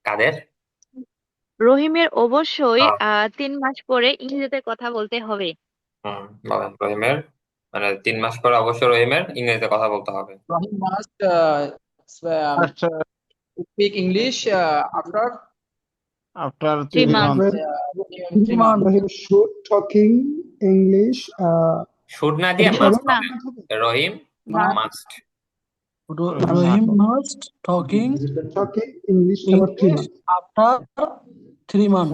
[SPEAKER 3] কাদের?
[SPEAKER 5] রহিমের অবশ্যই
[SPEAKER 3] হ্যাঁ।
[SPEAKER 5] 3 মাস পরে ইংরেজিতে কথা বলতে হবে।
[SPEAKER 3] বলেন রহিমের, মানে 3 মাস পরে অবশ্যই রহিমের ইংরেজিতে কথা বলতে হবে।
[SPEAKER 1] Rahim must speak English after
[SPEAKER 5] 3 months.
[SPEAKER 4] when
[SPEAKER 1] 3 months.
[SPEAKER 4] Rahim should talking English
[SPEAKER 3] should না দিয়ে
[SPEAKER 4] এটা
[SPEAKER 3] মাস্ট
[SPEAKER 5] should না।
[SPEAKER 3] হবে, রহিম
[SPEAKER 5] Must.
[SPEAKER 3] Must.
[SPEAKER 6] Rahim must talking
[SPEAKER 4] talking English about 3
[SPEAKER 6] English
[SPEAKER 4] months.
[SPEAKER 6] after 3 months.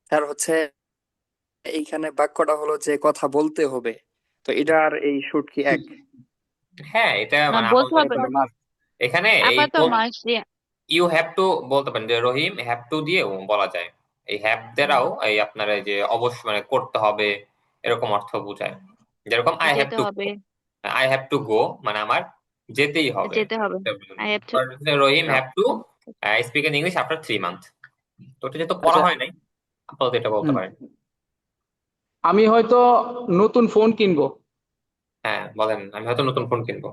[SPEAKER 7] Sir হচ্ছে এইখানে বাক্যটা হলো যে কথা বলতে হবে, তো এটার এই শুট কি এক?
[SPEAKER 3] হ্যাঁ এটা
[SPEAKER 5] না,
[SPEAKER 3] মানে
[SPEAKER 5] বলতে হবে
[SPEAKER 3] আপাতত
[SPEAKER 5] না।
[SPEAKER 3] এখানে এই
[SPEAKER 5] আপাতত মাস দিয়ে।
[SPEAKER 3] ইউ হ্যাভ টু বলতে পারেন, যে রহিম হ্যাভ টু দিয়েও বলা যায়। এই হ্যাভ দ্বারাও এই আপনার এই যে অবশ্যই মানে করতে হবে এরকম অর্থ বোঝায়। যেরকম আই হ্যাভ
[SPEAKER 5] যেতে
[SPEAKER 3] টু
[SPEAKER 5] হবে,
[SPEAKER 3] গো মানে আমার যেতেই হবে।
[SPEAKER 5] যেতে হবে। I have to.
[SPEAKER 3] Rahim have to speak in English after 3 months। তো এটা যেহেতু পড়া
[SPEAKER 1] আচ্ছা।
[SPEAKER 3] হয় নাই, আপাতত এটা বলতে পারেন।
[SPEAKER 1] আমি হয়তো নতুন ফোন কিনবো।
[SPEAKER 3] হ্যাঁ বলেন আমি হয়তো নতুন ফোন কিনবো।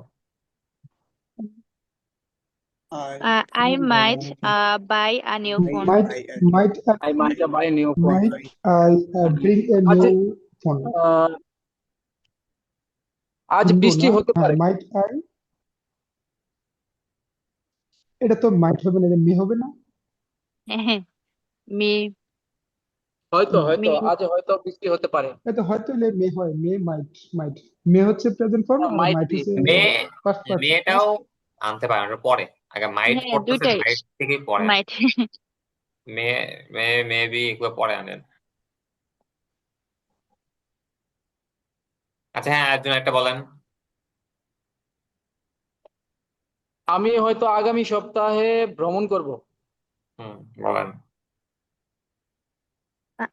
[SPEAKER 5] I might buy a new phone.
[SPEAKER 4] Might
[SPEAKER 1] I might buy a new phone.
[SPEAKER 4] I bring a
[SPEAKER 1] আচ্ছা,
[SPEAKER 4] new phone.
[SPEAKER 1] আজ
[SPEAKER 4] কিনবো
[SPEAKER 1] বৃষ্টি
[SPEAKER 4] না?
[SPEAKER 1] হতে
[SPEAKER 4] হ্যাঁ,
[SPEAKER 1] পারে।
[SPEAKER 4] might I এটা তো might হবে না, এটা may হবে না?
[SPEAKER 5] Me,
[SPEAKER 1] হয়তো
[SPEAKER 5] me.
[SPEAKER 1] আজ হয়তো বৃষ্টি হতে পারে।
[SPEAKER 4] এটা হয়তো হলে may হয়, may might may হচ্ছে প্রেজেন্ট ফর্ম আর
[SPEAKER 1] Might
[SPEAKER 4] might
[SPEAKER 1] be.
[SPEAKER 4] হচ্ছে past
[SPEAKER 3] মেয়েটাও আনতে পারেন, ওটা পরে আগে মাইট
[SPEAKER 5] হ্যাঁ,
[SPEAKER 3] পড়তেছে,
[SPEAKER 5] দুইটাই
[SPEAKER 3] মাইট থেকেই পরে
[SPEAKER 5] might.
[SPEAKER 3] মে মে মেবি এগুলো পরে আনেন। আচ্ছা হ্যাঁ একজন একটা বলেন।
[SPEAKER 1] আমি হয়তো আগামী সপ্তাহে ভ্রমণ করব।
[SPEAKER 3] বলেন।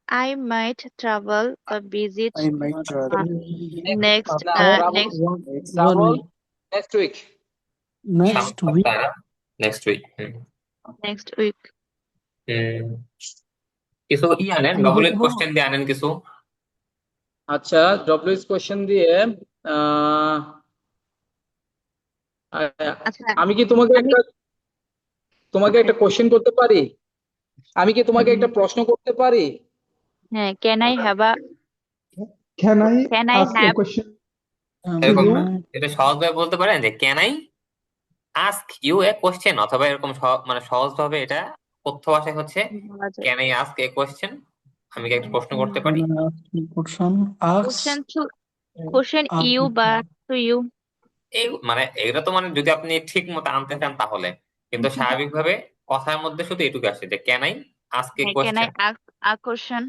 [SPEAKER 5] I might travel or visit
[SPEAKER 7] I might travel
[SPEAKER 5] next
[SPEAKER 1] Now,
[SPEAKER 5] next
[SPEAKER 6] One
[SPEAKER 1] travel
[SPEAKER 6] week.
[SPEAKER 1] next week.
[SPEAKER 6] Next week.
[SPEAKER 3] Next week
[SPEAKER 5] next week.
[SPEAKER 3] কিছু আনেন
[SPEAKER 4] আমি
[SPEAKER 3] ডবল
[SPEAKER 4] বলতে পারবো?
[SPEAKER 3] কোশ্চেন দিয়ে আনেন কিছু।
[SPEAKER 1] আচ্ছা, ডব্লিউএস কোশ্চেন দিয়ে আহ,
[SPEAKER 5] আচ্ছা
[SPEAKER 1] আমি কি তোমাকে
[SPEAKER 5] আমি
[SPEAKER 1] একটা কোশ্চেন করতে পারি? আমি কি তোমাকে একটা প্রশ্ন করতে পারি?
[SPEAKER 5] হ্যাঁ, can I have a
[SPEAKER 4] Can I
[SPEAKER 5] can I
[SPEAKER 4] ask a
[SPEAKER 5] have
[SPEAKER 4] question to
[SPEAKER 3] এরকম
[SPEAKER 4] you?
[SPEAKER 3] না, এটা সহজভাবে বলতে পারেন যে can I ask you a question, অথবা এরকম মানে সহজভাবে এটা কথ্য ভাষায় হচ্ছে
[SPEAKER 5] বলা যায়
[SPEAKER 3] can I ask a question, আমি কি একটা প্রশ্ন করতে পারি।
[SPEAKER 6] Can I ask you question?
[SPEAKER 5] question
[SPEAKER 6] Ask.
[SPEAKER 5] to question you
[SPEAKER 6] Ask.
[SPEAKER 5] বা to you.
[SPEAKER 3] এই মানে এটা তো মানে যদি আপনি ঠিক মতো আনতে চান তাহলে, কিন্তু স্বাভাবিকভাবে কথার মধ্যে শুধু এটুকু আসে যে ক্যান আই আস্ক এ
[SPEAKER 5] হ্যাঁ, can I
[SPEAKER 3] question.
[SPEAKER 5] ask a question?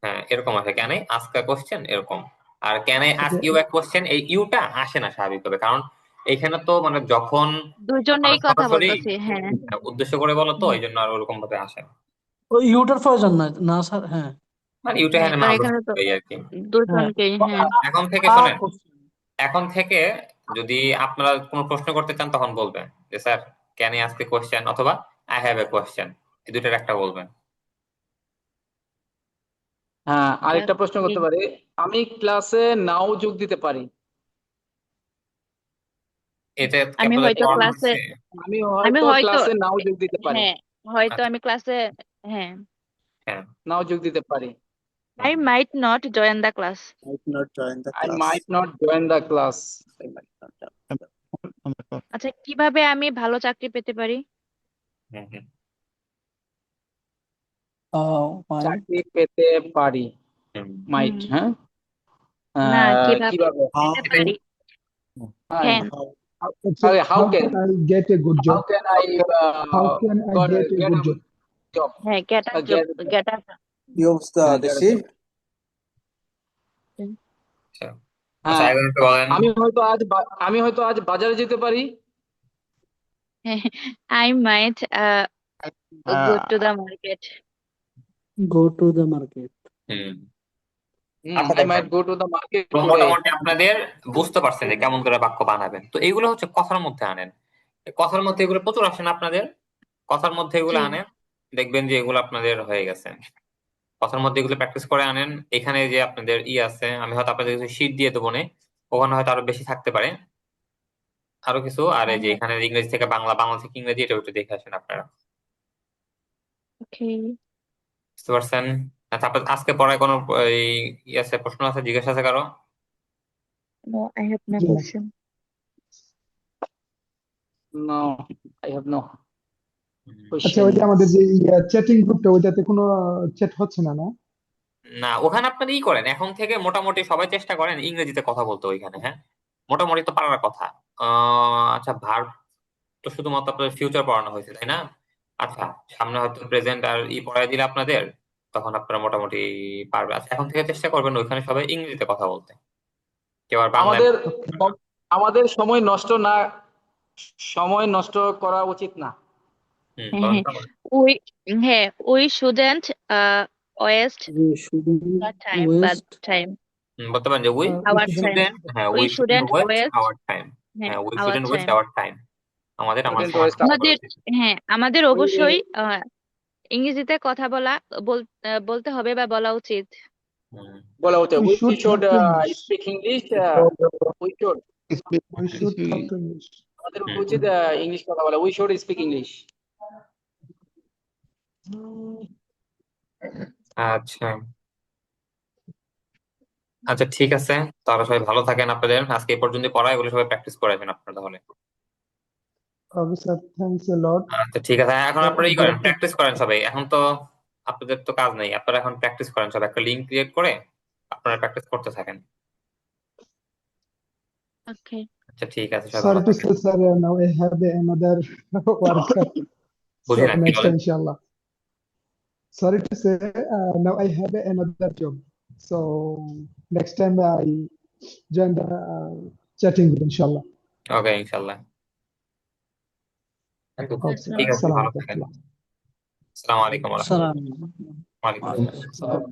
[SPEAKER 3] হ্যাঁ এরকম আসে can I ask a question এরকম। আর can I ask
[SPEAKER 4] Okay.
[SPEAKER 3] You a question, এই ইউটা আসে না স্বাভাবিকভাবে, কারণ এখানে তো মানে যখন
[SPEAKER 5] দুজনেই
[SPEAKER 3] মানুষ
[SPEAKER 5] কথা
[SPEAKER 3] সরাসরি
[SPEAKER 5] বলতেছি, হ্যাঁ।
[SPEAKER 3] উদ্দেশ্য করে বলো তো এই জন্য আর ওরকম ভাবে আসে না।
[SPEAKER 6] ওই ইউটার প্রয়োজন নাই না স্যার, হ্যাঁ
[SPEAKER 3] মানে ইউটা
[SPEAKER 5] হ্যাঁ,
[SPEAKER 3] এখানে না
[SPEAKER 5] কারণ এখানে তো
[SPEAKER 3] এই আর কি।
[SPEAKER 6] হ্যাঁ।
[SPEAKER 5] দুজনকেই, হ্যাঁ।
[SPEAKER 3] এখন থেকে
[SPEAKER 6] আ
[SPEAKER 3] শোনেন,
[SPEAKER 6] question.
[SPEAKER 3] এখন থেকে যদি আপনারা কোনো প্রশ্ন করতে চান তখন বলবেন যে sir can I ask a question অথবা আই হ্যাভ এ কোশ্চেন, এই দুইটার একটা বলবেন।
[SPEAKER 1] হ্যাঁ, আরেকটা প্রশ্ন
[SPEAKER 5] Okay.
[SPEAKER 1] করতে পারি। আমি ক্লাসে নাও যোগ দিতে পারি।
[SPEAKER 3] এটা কি
[SPEAKER 5] আমি
[SPEAKER 3] আপনাদের
[SPEAKER 5] হয়তো
[SPEAKER 3] পড়ানো
[SPEAKER 5] ক্লাসে
[SPEAKER 3] হচ্ছে?
[SPEAKER 1] আমি
[SPEAKER 5] আমি
[SPEAKER 1] হয়তো
[SPEAKER 5] হয়তো
[SPEAKER 1] ক্লাসে নাও যোগ দিতে পারি।
[SPEAKER 5] হ্যাঁ হয়তো
[SPEAKER 3] আচ্ছা
[SPEAKER 5] আমি ক্লাসে হ্যাঁ
[SPEAKER 3] হ্যাঁ
[SPEAKER 1] নাও যোগ দিতে পারি।
[SPEAKER 5] I might not join the class.
[SPEAKER 7] might not join the
[SPEAKER 1] I
[SPEAKER 7] class.
[SPEAKER 1] might not join the class.
[SPEAKER 5] আচ্ছা, কিভাবে আমি ভালো চাকরি পেতে পারি?
[SPEAKER 3] হুম, হুম।
[SPEAKER 6] Might.
[SPEAKER 1] চাকরি পেতে পারি।
[SPEAKER 3] হুম।
[SPEAKER 1] মাইট,
[SPEAKER 5] হুম।
[SPEAKER 1] হ্যাঁ।
[SPEAKER 5] না, কিভাবে
[SPEAKER 1] কিভাবে?
[SPEAKER 5] পেতে পারি?
[SPEAKER 1] হ্যাঁ,
[SPEAKER 5] Can
[SPEAKER 4] It's a,
[SPEAKER 1] how
[SPEAKER 4] how
[SPEAKER 1] can
[SPEAKER 4] can I get a good
[SPEAKER 1] how
[SPEAKER 4] job?
[SPEAKER 1] can I
[SPEAKER 4] How can I get a
[SPEAKER 1] get
[SPEAKER 4] good
[SPEAKER 1] a
[SPEAKER 4] job?
[SPEAKER 1] job?
[SPEAKER 5] হ্যাঁ get a job,
[SPEAKER 1] Get a job.
[SPEAKER 5] get a
[SPEAKER 7] Use the
[SPEAKER 1] হ্যাঁ, get a
[SPEAKER 7] receive.
[SPEAKER 1] job.
[SPEAKER 3] আচ্ছা
[SPEAKER 1] হ্যাঁ,
[SPEAKER 3] এখন একটু বলেন।
[SPEAKER 1] আমি হয়তো আজ বাজারে যেতে পারি।
[SPEAKER 5] I might go to the market.
[SPEAKER 6] Go to the market.
[SPEAKER 3] Hmm.
[SPEAKER 1] I might go to the market
[SPEAKER 3] তো
[SPEAKER 1] today.
[SPEAKER 3] মোটামুটি আপনাদের বুঝতে পারছেন যে কেমন করে বাক্য বানাবেন, তো এইগুলো হচ্ছে কথার মধ্যে আনেন। এই কথার মধ্যে এগুলো প্রচুর আসেন আপনাদের, কথার মধ্যে এগুলো
[SPEAKER 5] জি।
[SPEAKER 3] আনেন, দেখবেন যে এগুলো আপনাদের হয়ে গেছে। কথার মধ্যে এগুলো প্র্যাকটিস করে আনেন। এখানে যে আপনাদের আছে, আমি হয়তো আপনাদের কিছু শীট দিয়ে দেবো না, ওখানে হয়তো আরো বেশি থাকতে পারে আরো কিছু। আর এই যে এখানে ইংরেজি থেকে বাংলা, বাংলা থেকে ইংরেজি, এটা একটু দেখে আসেন আপনারা,
[SPEAKER 5] Okay.
[SPEAKER 3] বুঝতে পারছেন? আচ্ছা আপনার আজকে পড়ায় কোনো এই আছে প্রশ্ন আছে, জিজ্ঞাসা আছে কারো?
[SPEAKER 5] No, I have no
[SPEAKER 4] Yes.
[SPEAKER 5] question.
[SPEAKER 1] No, I have no
[SPEAKER 4] আচ্ছা, ওই যে
[SPEAKER 1] questions.
[SPEAKER 4] আমাদের যে চ্যাটিং গ্রুপটা, ওইটাতে কোনো চ্যাট হচ্ছে না, না?
[SPEAKER 3] না, ওখানে আপনারা করেন, এখন থেকে মোটামুটি সবাই চেষ্টা করেন ইংরেজিতে কথা বলতে ওইখানে। হ্যাঁ মোটামুটি তো পারার কথা। আচ্ছা ভার্ব তো শুধুমাত্র আপনাদের ফিউচার পড়ানো হয়েছে তাই না? আচ্ছা সামনে হয়তো প্রেজেন্ট আর পড়াই দিলে আপনাদের, তখন আপনারা মোটামুটি পারবে। আচ্ছা এখন থেকে চেষ্টা করবেন ওইখানে সবাই ইংরেজিতে কথা বলতে, কেউ আর বাংলায়
[SPEAKER 1] আমাদের
[SPEAKER 3] না।
[SPEAKER 1] আমাদের সময় নষ্ট করা উচিত না।
[SPEAKER 3] বলেন তো।
[SPEAKER 5] We we shouldn't waste
[SPEAKER 6] We shouldn't
[SPEAKER 5] the time, but
[SPEAKER 6] waste.
[SPEAKER 5] time
[SPEAKER 3] বলতে পারেন যে উই
[SPEAKER 5] our time.
[SPEAKER 3] শুডেন্ট, হ্যাঁ
[SPEAKER 5] We
[SPEAKER 3] we shouldn't
[SPEAKER 5] shouldn't
[SPEAKER 3] waste
[SPEAKER 5] waste
[SPEAKER 3] our time. হ্যাঁ we
[SPEAKER 5] our
[SPEAKER 3] shouldn't waste
[SPEAKER 5] time.
[SPEAKER 3] Our time, আমাদের
[SPEAKER 1] Shouldn't
[SPEAKER 3] সময়
[SPEAKER 1] waste
[SPEAKER 3] নষ্ট করা
[SPEAKER 5] আমাদের
[SPEAKER 3] উচিত।
[SPEAKER 5] আমাদের অবশ্যই ইংরেজিতে কথা বলতে হবে বা বলা উচিত।
[SPEAKER 3] হুম।
[SPEAKER 1] বলা হচ্ছে
[SPEAKER 4] We
[SPEAKER 1] we
[SPEAKER 4] should
[SPEAKER 1] should
[SPEAKER 4] talk to English.
[SPEAKER 1] speak English. We should
[SPEAKER 4] We should talk to English.
[SPEAKER 1] আমাদের
[SPEAKER 3] হুম।
[SPEAKER 1] উচিত ইংলিশ কথা বলা। We should speak English.
[SPEAKER 3] আচ্ছা আচ্ছা ঠিক আছে, তাহলে সবাই ভালো থাকেন। আপনাদের আজকে এই পর্যন্ত পড়া, এগুলো সবাই প্র্যাকটিস করাবেন আপনারা তাহলে।
[SPEAKER 4] Okay, sir. Thanks a lot.
[SPEAKER 3] আচ্ছা ঠিক আছে, এখন আপনারা করেন,
[SPEAKER 4] Great.
[SPEAKER 3] প্র্যাকটিস করেন সবাই। এখন তো আপনাদের তো কাজ নেই, আপনারা এখন প্র্যাকটিস করেন সবাই, একটা লিঙ্ক ক্রিয়েট করে আপনারা প্র্যাকটিস করতে থাকেন।
[SPEAKER 5] Okay.
[SPEAKER 3] আচ্ছা ঠিক আছে, সবাই ভালো
[SPEAKER 4] Sorry to
[SPEAKER 3] থাকেন।
[SPEAKER 4] say, sir, now I have another work.
[SPEAKER 3] বুঝি
[SPEAKER 4] So
[SPEAKER 3] না কি
[SPEAKER 4] next
[SPEAKER 3] বলেন?
[SPEAKER 4] time, inshallah. Sorry to say, now I have another job. So next time I join the chatting group, inshallah.
[SPEAKER 3] ওকে ইনশাল্লাহ।
[SPEAKER 4] Okay, sir.
[SPEAKER 3] ঠিক আছে, ভালো
[SPEAKER 4] Assalamu
[SPEAKER 3] থাকেন।
[SPEAKER 4] alaikum.
[SPEAKER 3] আসসালামু আলাইকুম ওয়া রাহমাতুল্লাহ।
[SPEAKER 6] Salam.
[SPEAKER 3] ওয়া আলাইকুম আসসালাম।
[SPEAKER 4] Salam.